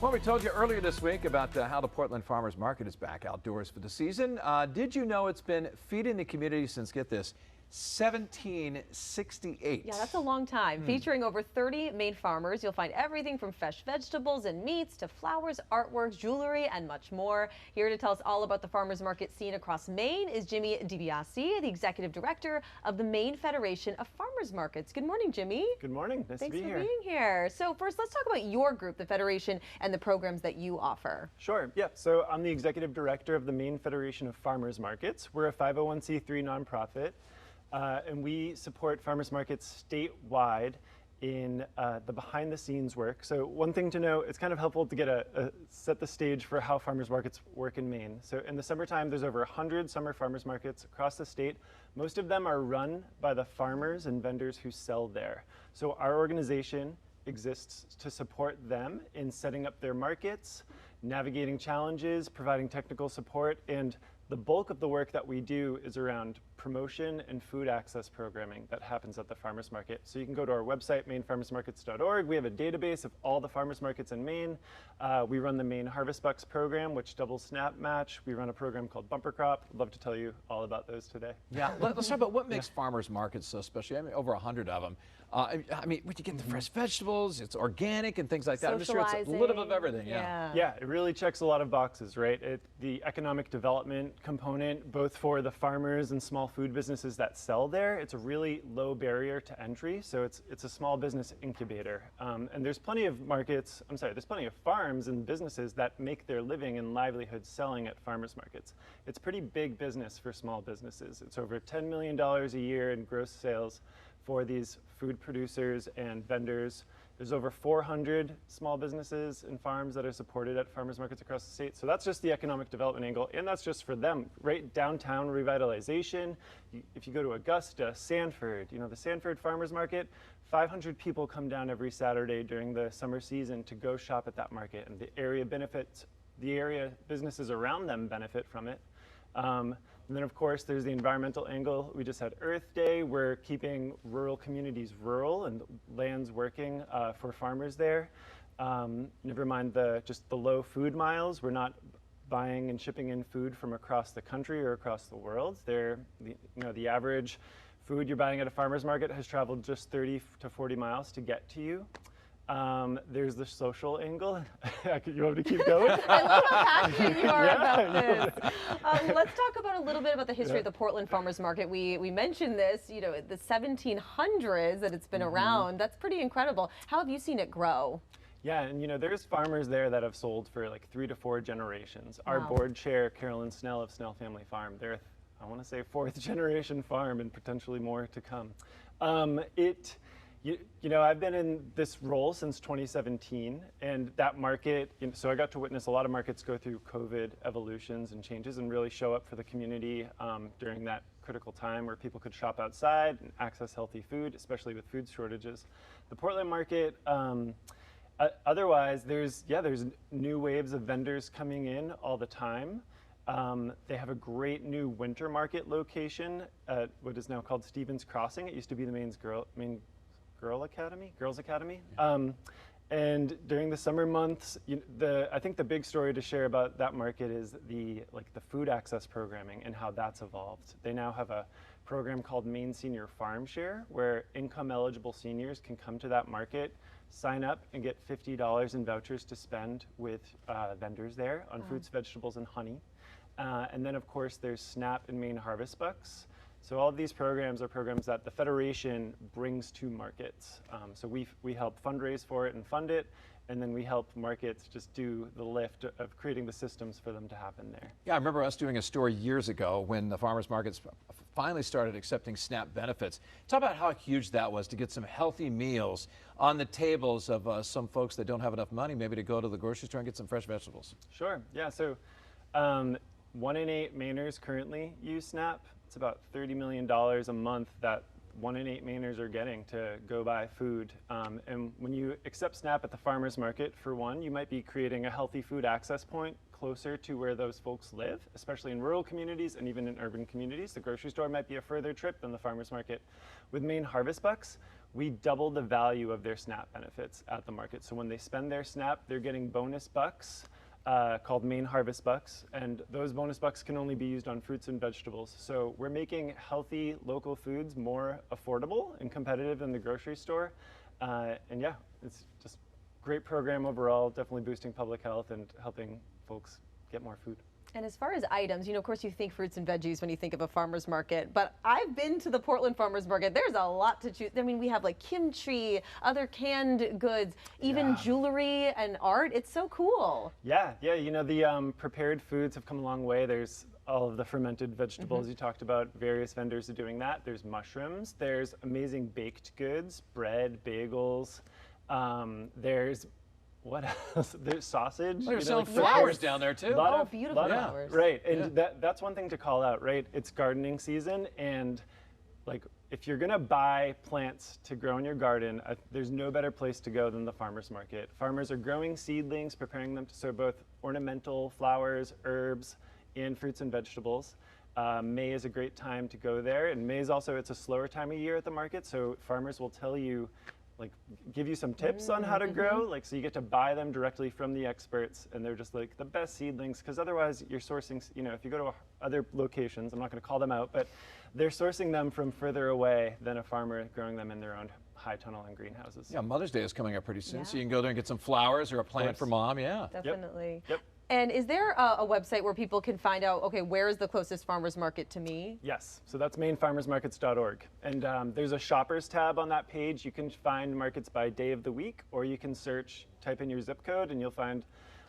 Well, we told you earlier this week about how the Portland Farmers Market is back outdoors for the season. Did you know it's been feeding the community since, get this, 1768? Yeah, that's a long time. Featuring over 30 Maine farmers, you'll find everything from fresh vegetables and meats to flowers, artwork, jewelry, and much more. Here to tell us all about the farmers market scene across Maine is Jimmy Debiasi, the executive director of the Maine Federation of Farmers Markets. Good morning, Jimmy. Good morning. Nice to be here. Thanks for being here. So first, let's talk about your group, the Federation, and the programs that you offer. Sure. Yeah. So I'm the executive director of the Maine Federation of Farmers Markets. We're a 501c3 nonprofit. And we support farmers markets statewide in the behind-the-scenes work. So one thing to know, it's kind of helpful to get set the stage for how farmers markets work in Maine. So in the summertime, there's over 100 summer farmers markets across the state. Most of them are run by the farmers and vendors who sell there. So our organization exists to support them in setting up their markets, navigating challenges, providing technical support, and the bulk of the work that we do is around promotion and food access programming that happens at the farmers market. So you can go to our website, mainefarmersmarkets.org. We have a database of all the farmers markets in Maine. We run the Maine Harvest Bucks program, which doubles SNAP match. We run a program called Bumper Crop. I'd love to tell you all about those today. Yeah, let's talk about what makes farmers markets so special. I mean, over 100 of them. I mean, when you get the fresh vegetables, it's organic and things like that. I'm just sure it's a little bit of everything. Yeah, it really checks a lot of boxes, right? The economic development component, both for the farmers and small food businesses that sell there, it's a really low barrier to entry. So it's a small business incubator. And there's plenty of there's plenty of farms and businesses that make their living and livelihood selling at farmers markets. It's pretty big business for small businesses. It's over $10 million a year in gross sales for these food producers and vendors. There's over 400 small businesses and farms that are supported at farmers markets across the state. So that's just the economic development angle, and that's just for them, right? Downtown revitalization. If you go to Augusta, Sanford, the Sanford Farmers Market, 500 people come down every Saturday during the summer season to go shop at that market, and the area businesses around them benefit from it. And then, of course, there's the environmental angle. We just had Earth Day. We're keeping rural communities rural and lands working for farmers there. Never mind just the low food miles. We're not buying and shipping in food from across the country or across the world. The average food you're buying at a farmer's market has traveled just 30 to 40 miles to get to you. There's the social angle. You want me to keep going? I love how passionate you are about this. Let's talk about a little bit about the history of the Portland Farmers Market. We mentioned this, the 1700s that it's been around. That's pretty incredible. How have you seen it grow? Yeah, and there's farmers there that have sold for like 3 to 4 generations. Wow. Our board chair, Carolyn Snell of Snell Family Farm, they're, I want to say, 4th generation farm and potentially more to come. I've been in this role since 2017, and that market, so I got to witness a lot of markets go through COVID evolutions and changes and really show up for the community during that critical time where people could shop outside and access healthy food, especially with food shortages. The Portland market, otherwise, there's new waves of vendors coming in all the time. They have a great new winter market location at what is now called Stevens Crossing. It used to be the Maine Girls Academy. And during the summer months, I think the big story to share about that market is the food access programming and how that's evolved. They now have a program called Maine Senior Farm Share, where income eligible seniors can come to that market, sign up, and get $50 in vouchers to spend with vendors there on fruits, vegetables, and honey. And then, of course, there's SNAP and Maine Harvest Bucks. So all of these programs are programs that the Federation brings to markets. So we help fundraise for it and fund it, and then we help markets just do the lift of creating the systems for them to happen there. Yeah, I remember us doing a story years ago when the farmers markets finally started accepting SNAP benefits. Talk about how huge that was to get some healthy meals on the tables of some folks that don't have enough money maybe to go to the grocery store and get some fresh vegetables. Sure, yeah, so 1 in 8 Mainers currently use SNAP. It's about $30 million a month that 1 in 8 Mainers are getting to go buy food. And when you accept SNAP at the farmer's market, for one, you might be creating a healthy food access point closer to where those folks live, especially in rural communities and even in urban communities. The grocery store might be a further trip than the farmer's market. With Maine Harvest Bucks, we double the value of their SNAP benefits at the market. So when they spend their SNAP, they're getting bonus bucks called Maine Harvest Bucks, and those bonus bucks can only be used on fruits and vegetables. So we're making healthy local foods more affordable and competitive in the grocery store. And yeah, it's just great program overall, definitely boosting public health and helping folks get more food. And as far as items, of course you think fruits and veggies when you think of a farmer's market, but I've been to the Portland Farmer's Market. There's a lot to choose. I mean, we have like kimchi, other canned goods, even jewelry and art. It's so cool. Yeah, the prepared foods have come a long way. There's all of the fermented vegetables you talked about. Various vendors are doing that. There's mushrooms. There's amazing baked goods, bread, bagels. There's what else? There's sausage. There's selling flowers down there too. Oh, beautiful flowers. Right, and that's one thing to call out, right? It's gardening season, and like if you're gonna buy plants to grow in your garden, there's no better place to go than the farmer's market. Farmers are growing seedlings, preparing them to sow both ornamental flowers, herbs, and fruits and vegetables. May is a great time to go there, and May is also, it's a slower time of year at the market, so farmers will tell you, like give you some tips on how to grow, like so you get to buy them directly from the experts, and they're just like the best seedlings, because otherwise you're sourcing, if you go to other locations, I'm not going to call them out, but they're sourcing them from further away than a farmer growing them in their own high tunnel and greenhouses. Yeah, Mother's Day is coming up pretty soon, so you can go there and get some flowers or a plant for mom. Yeah, Definitely. Yep. And is there a website where people can find out, okay, where is the closest farmer's market to me? Yes, so that's mainfarmersmarkets.org. And there's a shoppers tab on that page. You can find markets by day of the week, or you can type in your zip code, and you'll find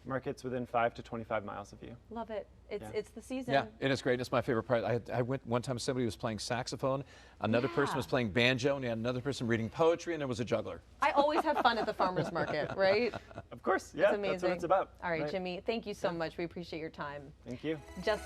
markets within 5 to 25 miles of you. Love it. It's the season. Yeah, it is great. It's my favorite part. I went one time, somebody was playing saxophone, another person was playing banjo, and you had another person reading poetry, and there was a juggler. I always have fun at the farmer's market, right? Of course, yeah, That's amazing. that's what it's about. All right, Jimmy, thank you so much. We appreciate your time. Thank you. Just